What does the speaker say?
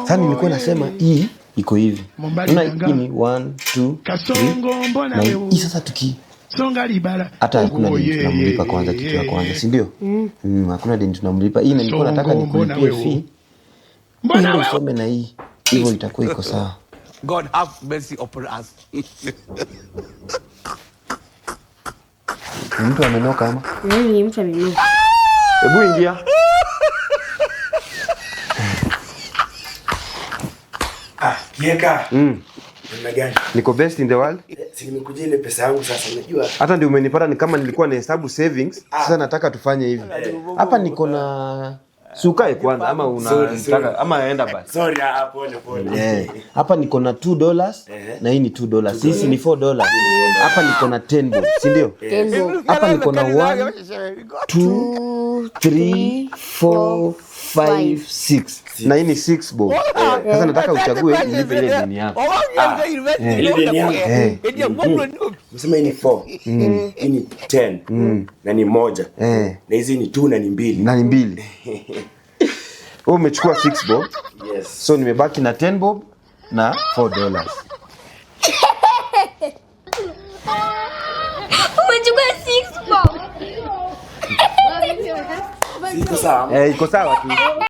Sasa nilikuwa nasema hii iko hivi. Unaona hii ni 1 2 3. Na hii sasa hata hakuna deni tunamlipa kwanza, kitu ya kwanza, si ndio? Hakuna deni tunamlipa. Hii nilikuwa nataka nikulipie fee. Mbona usome na hii? Hivyo itakuwa iko sawa. God have mercy upon us. Mtu amenoka ama? Nani mtu amenoka? Hebu ingia. Kieka. Namna gani? Niko best in the world. Si nimekujia ile pesa yangu sasa, unajua. Hata ndio umenipata, ni kama nilikuwa na hesabu savings. Sasa nataka tufanye hivi. Hapa niko na sukae kwanza ama unataka ama aenda basi. Sorry, pole. Hapa niko na $2 na hii ni $2. Sisi ni $4. Hapa niko na 10 bob, si ndio? 10 bob. Hapa niko na 1 2 3 4 5 6. Na hii ni 6 bob. Sasa nataka uchague nilipe ile deni yako. Ile deni yangu. Msema hii ni 4. Hii ni 10. Na ni 1. Na hizi ni 2 na ni 2. Na ni 2. Wewe umechukua 6 bob. Yes. So nimebaki na 10 bob na $4. Umechukua 6 bob. Iko sawa? Iko sawa tu.